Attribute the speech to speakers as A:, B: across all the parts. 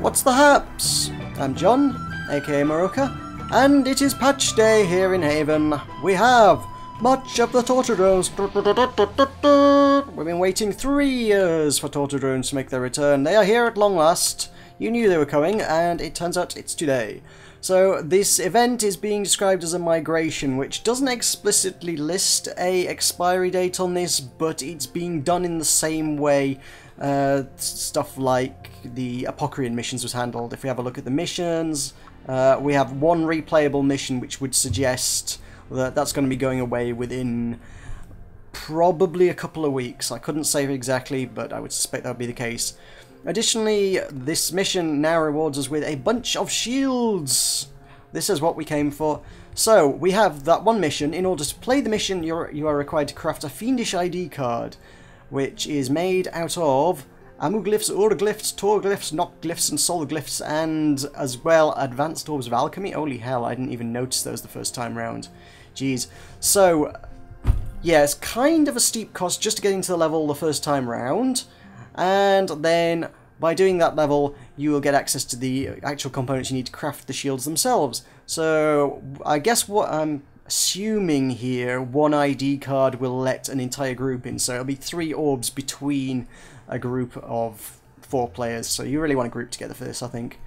A: What's the haps? I'm John, aka Maroka, and it is patch day here in Haven. We have much of the Tortodrones. We've been waiting 3 years for Tortodrones to make their return. They are here at long last. You knew they were coming, and it turns out it's today. So this event is being described as a migration, which doesn't explicitly list a expiry date on this, but it's being done in the same way stuff like the Apocrian missions was handled. If we have a look at the missions, we have one replayable mission which would suggest that that's going to be going away within probably a couple of weeks. I couldn't say exactly, but I would suspect that would be the case. Additionally, this mission now rewards us with a bunch of shields. This is what we came for. So, we have that one mission. In order to play the mission, you are required to craft a Fiendish ID card, which is made out of amuglyphs, urglyphs, torglyphs, noctglyphs, and soulglyphs, and as well advanced orbs of alchemy. Holy hell, I didn't even notice those the first time round. Jeez. So, yeah, it's kind of a steep cost just to get into the level the first time round. And then, by doing that level, you will get access to the actual components you need to craft the shields themselves. So, I guess what I'm assuming here, one ID card will let an entire group in. So it'll be 3 orbs between a group of 4 players. So you really want to group together for this, I think.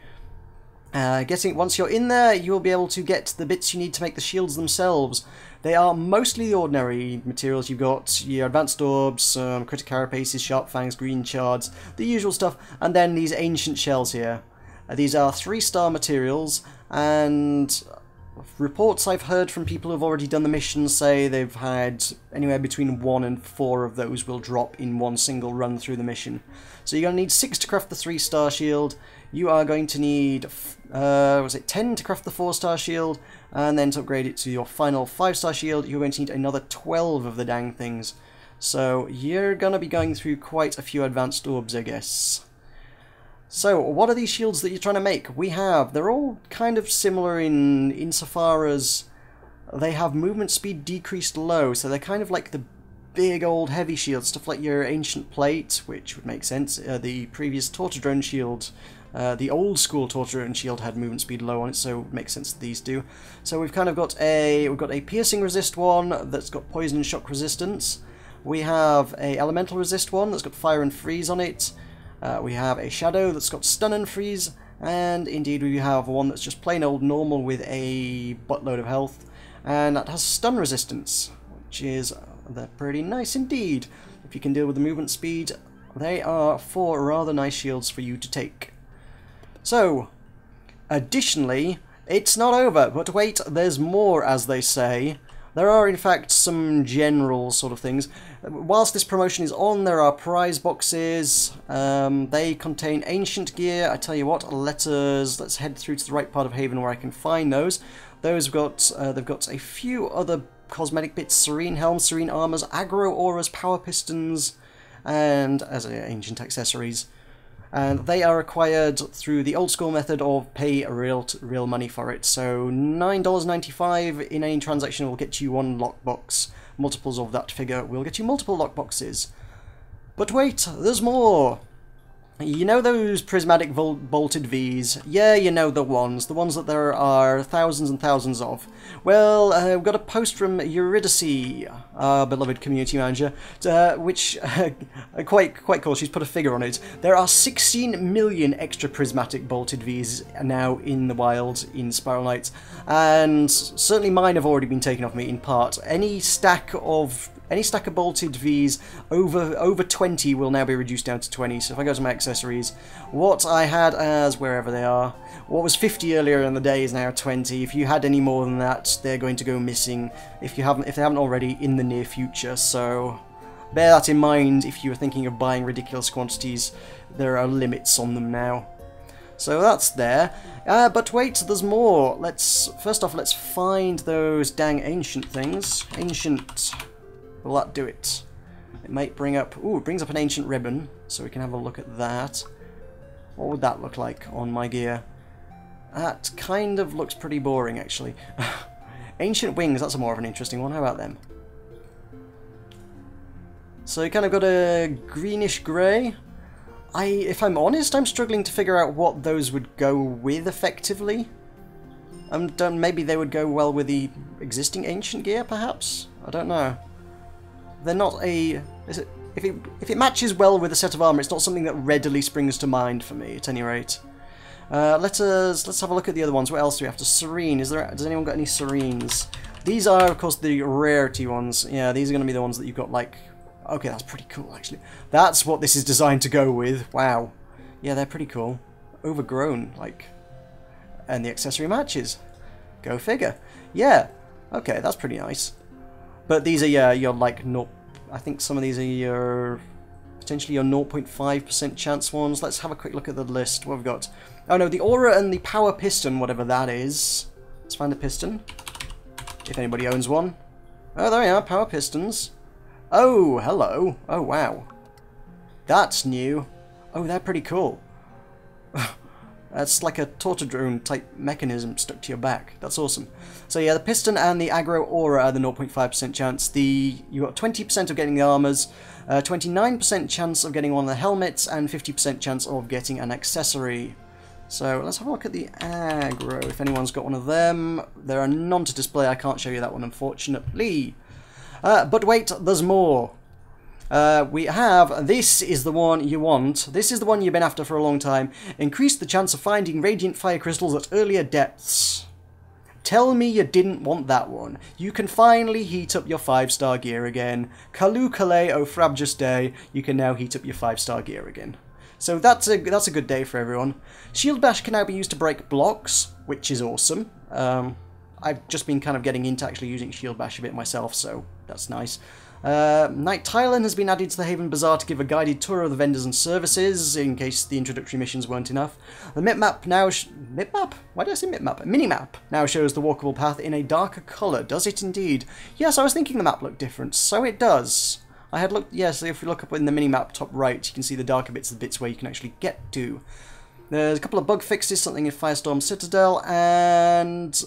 A: Once you're in there, you will be able to get the bits you need to make the shields themselves. They are mostly the ordinary materials. You've got your advanced orbs, critic carapaces, sharp fangs, green shards, the usual stuff, and then these ancient shells here. These are 3-star materials, and reports I've heard from people who've already done the mission say they've had anywhere between 1 and 4 of those will drop in one single run through the mission. So you're going to need 6 to craft the 3-star shield. You are going to need 10 to craft the 4-star shield, and then to upgrade it to your final 5-star shield, you're going to need another 12 of the dang things. So you're going to be going through quite a few advanced orbs, I guess. So, what are these shields that you're trying to make? They're all kind of similar insofar as they have movement speed decreased low, so they're kind of like the big old heavy shields, stuff like your ancient plate, which would make sense. The previous Tortodrone shield, the old school Tortodrone shield had movement speed low on it, so it would make sense that these do. So we've kind of got a piercing resist one that's got poison and shock resistance. We have a elemental resist one that's got fire and freeze on it. We have a shadow that's got stun and freeze, and indeed we have one that's just plain old normal with a buttload of health, and that has stun resistance, which is pretty nice indeed. If you can deal with the movement speed, they are 4 rather nice shields for you to take. So, additionally, it's not over, but wait, there's more, as they say. There are, in fact, some general sort of things. Whilst this promotion is on, there are prize boxes. They contain ancient gear. I tell you what, let's head through to the right part of Haven where I can find those. They've got a few other cosmetic bits: serene helms, serene armors, aggro auras, power pistons, and as ancient accessories. And they are acquired through the old school method of pay real money for it. So $9.95 in any transaction will get you 1 lockbox. Multiples of that figure will get you multiple lockboxes. But wait, there's more! You know those prismatic bolted Vs? Yeah, you know the ones that there are thousands and thousands of. Well, we've got a post from Eurydice, our beloved community manager, which, quite cool, she's put a figure on it. There are 16 million extra prismatic bolted Vs now in the wild in Spiral Knights, and certainly mine have already been taken off me in part. Any stack of bolted Vs over 20 will now be reduced down to 20. So if I go to my accessories, what I had as, wherever they are, what was 50 earlier in the day is now 20. If you had any more than that, they're going to go missing if they haven't already in the near future. So bear that in mind if you are thinking of buying ridiculous quantities. There are limits on them now. So that's there. But wait, there's more. First off, let's find those dang ancient things. Ancient. Will that do it? It might bring up... Ooh, it brings up an ancient ribbon, so we can have a look at that. What would that look like on my gear? That kind of looks pretty boring, actually. Ancient wings, that's more of an interesting one. How about them? So you kind of got a greenish grey. if I'm honest, I'm struggling to figure out what those would go with effectively. Maybe they would go well with the existing ancient gear, perhaps? I don't know. They're not a... If it matches well with a set of armour, it's not something that readily springs to mind for me, at any rate. Let's have a look at the other ones. What else do we have to serene? Does anyone got any serenes? These are, of course, the rarity ones. Yeah, these are going to be the ones that you've got, like... Okay, that's pretty cool, actually. That's what this is designed to go with. Wow. Yeah, they're pretty cool. Overgrown, like... And the accessory matches. Go figure. Yeah. Okay, that's pretty nice. But these are your like, I think some of these are your... Potentially your 0.5% chance ones. Let's have a quick look at the list. What have we got? Oh no, the aura and the power piston, whatever that is. Let's find the piston. If anybody owns one. Oh, there we are, power pistons. Oh, hello. Oh, wow. That's new. Oh, they're pretty cool. That's like a Tortodrone type mechanism stuck to your back. That's awesome. So yeah, the piston and the aggro aura are the 0.5% chance. You got 20% of getting the armors, 29% chance of getting one of the helmets, and 50% chance of getting an accessory. So let's have a look at the aggro, if anyone's got one of them. There are none to display, I can't show you that one, unfortunately. But wait, there's more. We have, this is the one you want. This is the one you've been after for a long time. Increase the chance of finding radiant fire crystals at earlier depths. Tell me you didn't want that one. You can finally heat up your 5-star gear again. Kalu Kale O Frabjous Day, you can now heat up your 5-star gear again. So that's a good day for everyone. Shield Bash can now be used to break blocks, which is awesome. I've just been kind of getting into actually using Shield Bash a bit myself, so that's nice. Night Thailand has been added to the Haven Bazaar to give a guided tour of the vendors and services, in case the introductory missions weren't enough. The map now... Map? Why did I say map? Minimap now shows the walkable path in a darker colour. Does it indeed? Yes, I was thinking the map looked different. So it does. I had looked... Yes, if you look up in the minimap top right, you can see the darker bits, the bits where you can actually get to. There's a couple of bug fixes, something in Firestorm Citadel, and...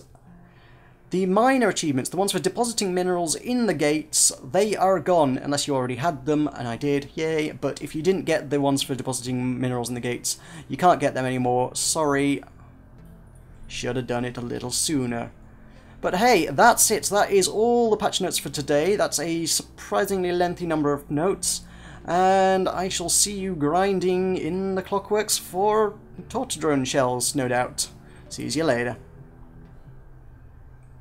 A: The minor achievements, the ones for depositing minerals in the gates, they are gone, unless you already had them, and I did, yay. But if you didn't get the ones for depositing minerals in the gates, you can't get them anymore, sorry. Should have done it a little sooner. But hey, that's it, that is all the patch notes for today. That's a surprisingly lengthy number of notes, and I shall see you grinding in the clockworks for Tortodrone shells, no doubt. See you later.